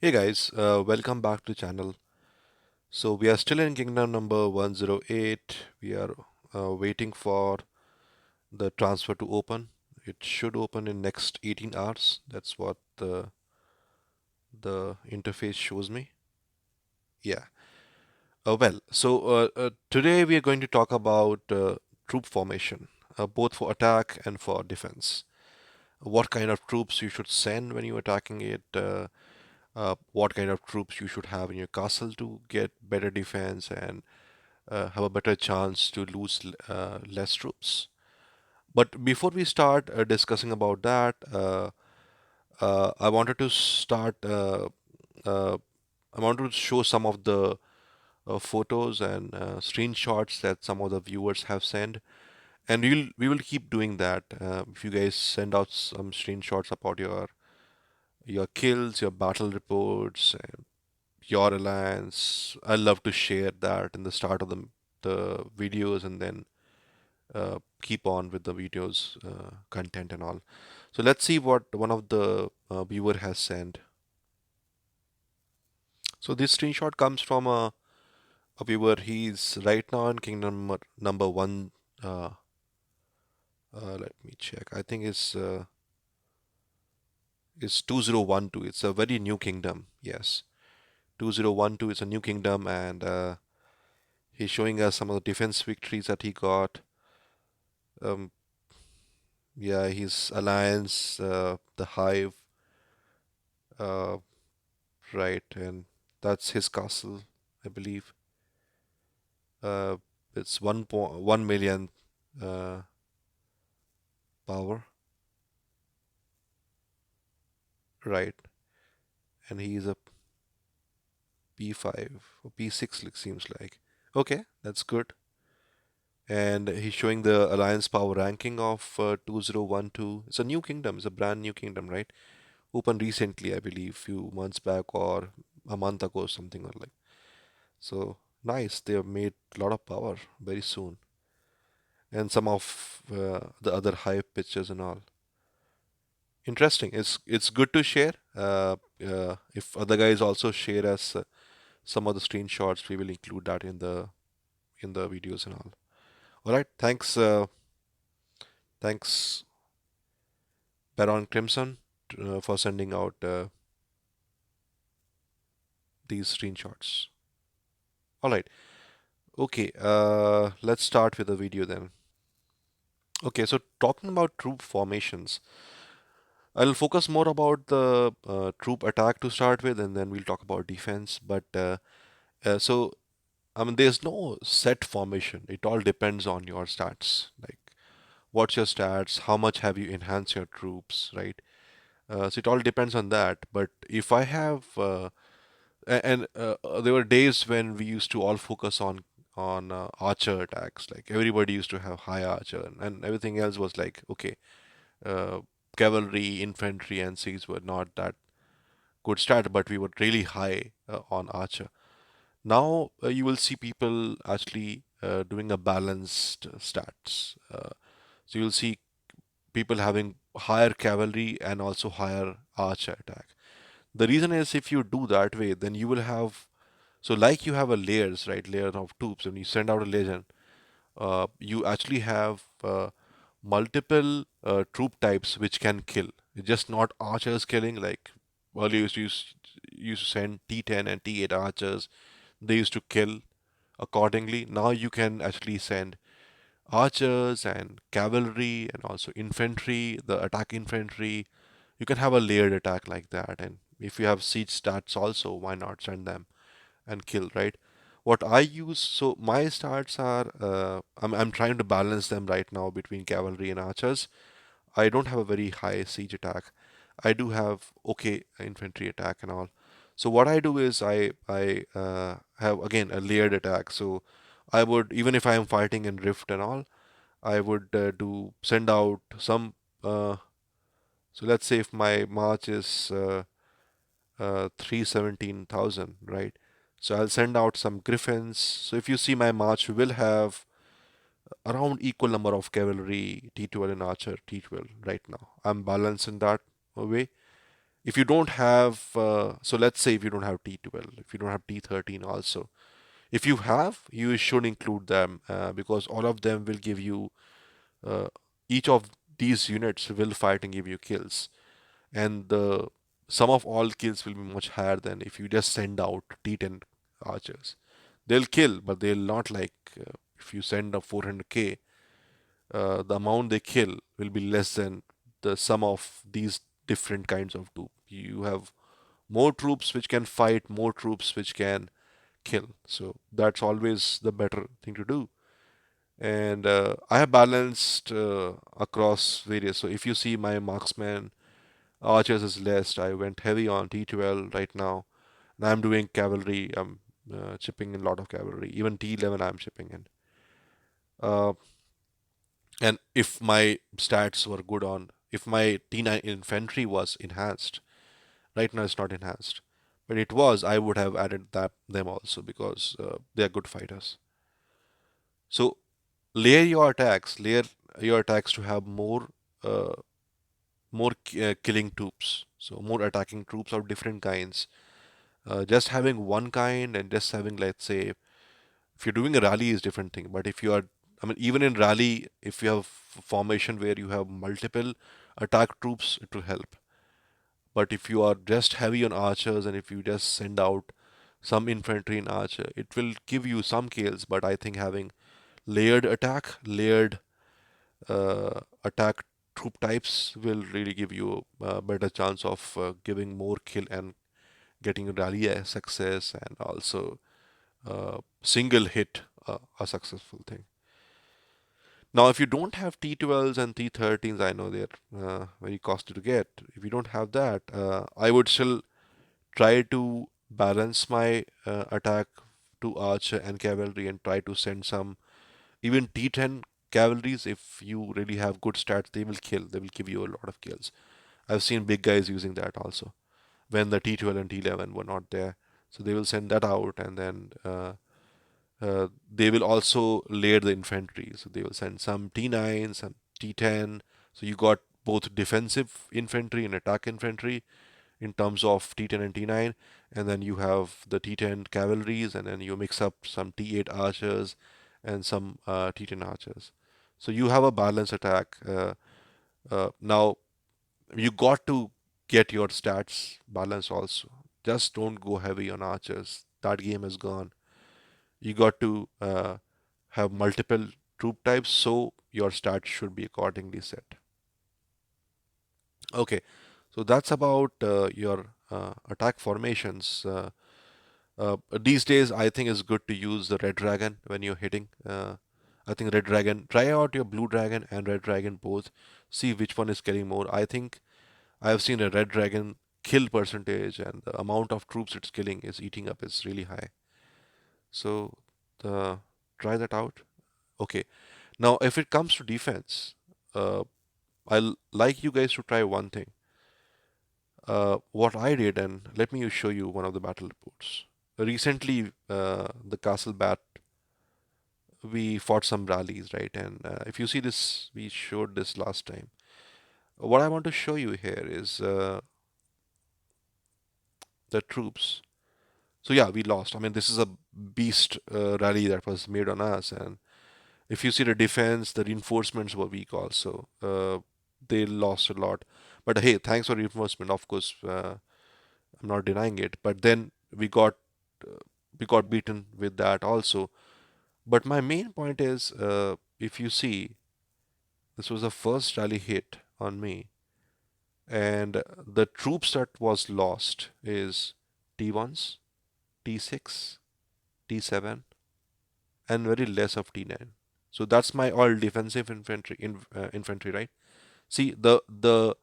Hey guys, welcome back to the channel. So we are still in kingdom number 108. We are waiting for the transfer to open. It should open in next 18 hours. That's what the interface shows me. Yeah. Today we are going to talk about troop formation, both for attack and for defense. What kind of troops you should send when you're attacking it, what kind of troops you should have in your castle to get better defense and have a better chance to lose less troops. But before we start discussing about that, I wanted to start. Uh, I wanted to show some of the photos and screenshots that some of the viewers have sent, and we will keep doing that. If you guys send out some screenshots about your kills, your battle reports, and your alliance, I love to share that in the start of the videos, and then keep on with the videos content and all. So let's see what one of the viewer has sent. So this screenshot comes from a viewer. He's right now in kingdom number one. Uh, Let me check. I think it's 2012. It's a very new kingdom. Yes, 2012 is a new kingdom, and he's showing us some of the defense victories that he got. Um, yeah, his alliance, the Hive, uh, right, and that's his castle, I believe. Uh, it's 1.1 million uh, power, right? And he's a P5 or P6, it seems like. Okay, that's good. And he's showing the alliance power ranking of 2012. It's a new kingdom. It's a brand new kingdom, right? Opened recently, I believe, few months back or a month ago, something or like. So nice. They have made a lot of power very soon, and some of the other hype pictures and all. Interesting. It's good to share. If other guys also share us some of the screenshots, we will include that in the videos and all. All right. Thanks, Baron Crimson, for sending out these screenshots. All right. Okay. Let's start with the video then. Okay. So talking about troop formations, I'll focus more about the troop attack to start with, and then we'll talk about defense. So I mean, there's no set formation. It all depends on your stats. Like, what's your stats? How much have you enhanced your troops, right? So it all depends on that. But if I have, and there were days when we used to all focus on archer attacks. Like everybody used to have high archer, and everything else was like, okay, uh, cavalry, infantry, and Cs were not that good stat, but we were really high on archer. Now you will see people actually doing a balanced stats. So you'll see people having higher cavalry and also higher archer attack. The reason is if you do that way, then you will have so like you have a layers, right? Layer of troops. When you send out a legion, you actually have multiple troop types which can kill. It's just not archers killing like earlier used to send T10 and T8 archers. They used to kill accordingly. Now you can actually send archers and cavalry and also infantry, the attack infantry. You can have a layered attack like that. And if you have siege stats also, why not send them and kill, right? What I use, so my stats are, I'm trying to balance them right now between cavalry and archers. I don't have a very high siege attack. I do have okay infantry attack and all. So what I do is I have again a layered attack. So I would even if I am fighting in Rift and all, I would do send out some. So let's say if my March is 317,000, right? So I'll send out some Griffins. So if you see my March, we will have around equal number of cavalry T12 and archer T12 right now. I'm balanced in that way. If you don't have, so let's say if you don't have T12, if you don't have T13 also, if you have, you should include them because all of them will give you, uh, each of these units will fight and give you kills. And the sum of all kills will be much higher than if you just send out T10 archers. They'll kill, but they'll not like, if you send a 400k, the amount they kill will be less than the sum of these different kinds of troops. You have more troops which can fight, more troops which can kill. So that's always the better thing to do. And I have balanced across various. So if you see my marksman archers is less, I went heavy on T12 right now. And I'm doing cavalry. I'm chipping in a lot of cavalry. Even T11 I'm chipping in. Uh, and if my stats were good on, if my T9 infantry was enhanced, right now it's not enhanced, but it was, I would have added that them also because they are good fighters. So layer your attacks to have uh, more killing troops, so more attacking troops of different kinds. Just having one kind and just having, let's say, if you're doing a rally is different thing, but if you are, I mean, even in rally, if you have formation where you have multiple attack troops, it will help. But if you are just heavy on archers and if you just send out some infantry and archer, it will give you some kills. But I think having layered attack troop types will really give you a better chance of giving more kill and getting rally a success and also single hit a successful thing. Now, if you don't have T12s and T13s, I know they're very costly to get. If you don't have that, I would still try to balance my attack to archer and cavalry and try to send some even T10 cavalries. If you really have good stats, they will kill. They will give you a lot of kills. I've seen big guys using that also when the T12 and T11 were not there. So they will send that out and then they will also layer the infantry. So they will send some T9, some T10. So you got both defensive infantry and attack infantry in terms of T10 and T9, and then you have the T10 cavalries, and then you mix up some T8 archers and some T10 archers. So you have a balanced attack. Now you got to get your stats balanced also. Just don't go heavy on archers. That game is gone. You got to have multiple troop types, so your stats should be accordingly set. Okay, so that's about your attack formations. These days, I think it's good to use the red dragon when you're hitting. I think red dragon. Try out your blue dragon and red dragon both. See which one is killing more. I think I have seen a red dragon kill percentage and the amount of troops it's killing is eating up is really high. So the try that out. Okay. Now, if it comes to defense, uh, I'll like you guys to try one thing. What I did, and let me show you one of the battle reports. Recently, the Castle Bat, we fought some rallies, right? And if you see this, we showed this last time. What I want to show you here is the troops. So yeah, we lost. I mean, this is a beast rally that was made on us, and if you see the defense, the reinforcements were weak also. They lost a lot. But hey, thanks for reinforcement. Of course, I'm not denying it. But then uh, we got beaten with that also. But my main point is, if you see, this was the first rally hit on me, and the troops that was lost is T1s, T6, T7, and very less of T9. So that's my all defensive infantry, right? See the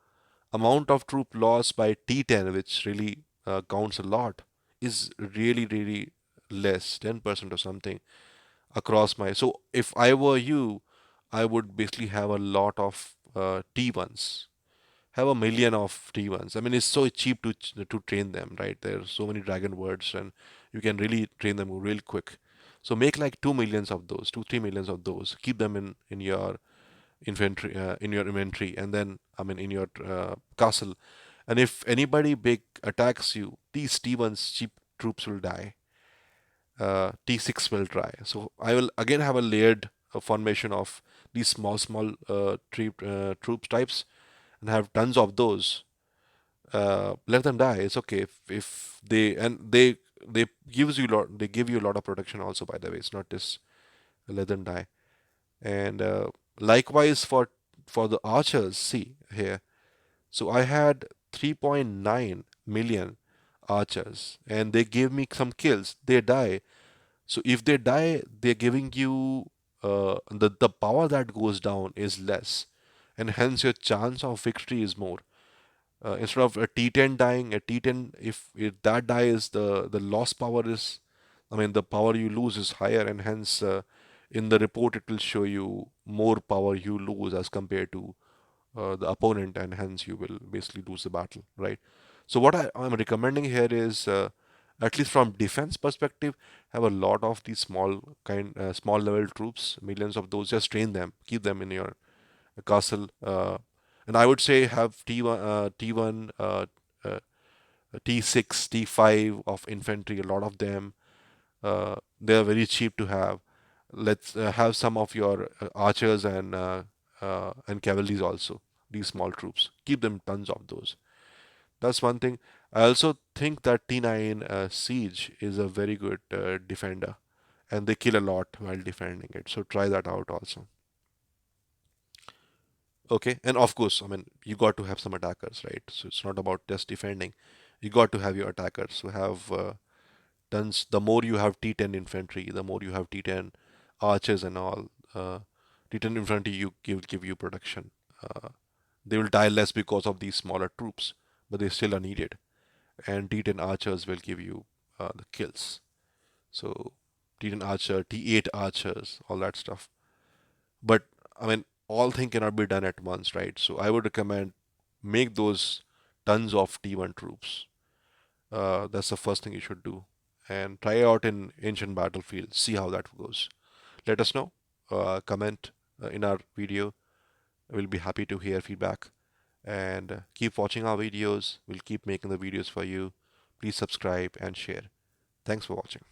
amount of troop loss by T10, which really counts a lot, is really less, 10% or something across my. So if I were you, I would basically have a lot of T1s, have a million of T1s. I mean, it's so cheap to train them, right? There are so many dragon words, and you can really train them real quick. So make like 2 millions of those, 2 3 millions of those. Keep them in your inventory, and then I mean in your castle, And if anybody big attacks you, these T1's cheap troops will die. T6 will die. So I will again have a layered formation of these small troops types and have tons of those. Let them die. It's okay if they gives you lot they give you a lot of protection also, by the way. It's not just let them die. And likewise for the archers, see here. So I had 3.9 million archers, and they gave me some kills. They die. So if they die, they're giving you the power that goes down is less, and hence your chance of victory is more. Instead of a T10 dying, a T10, if that dies, the loss power is, I mean, the power you lose is higher, and hence in the report it will show you more power you lose as compared to the opponent, and hence you will basically lose the battle, right? So what I'm recommending here is, at least from defense perspective, have a lot of these small level troops, millions of those. Just train them, keep them in your castle, and I would say have T1, uh, T6, T5 of infantry. A lot of them, they are very cheap to have. Let's have some of your archers and cavalries also. These small troops, keep them tons of those. That's one thing. I also think that T9 Siege is a very good defender, and they kill a lot while defending it. So try that out also. Okay, and of course, I mean, you got to have some attackers, right? So it's not about just defending. You got to have your attackers who have tons. The more you have T10 infantry, the more you have T10 archers and all. T10 infantry you give you protection. Uh, they will die less because of these smaller troops, but they still are needed. And T10 archers will give you the kills. So T10 archer, T8 archers, all that stuff. But I mean, all thing cannot be done at once, right? So I would recommend make those tons of T1 troops. That's the first thing you should do, and try out in ancient battlefield. See how that goes. Let us know. Comment in our video. We'll be happy to hear feedback. And keep watching our videos. We'll keep making the videos for you. Please subscribe and share. Thanks for watching.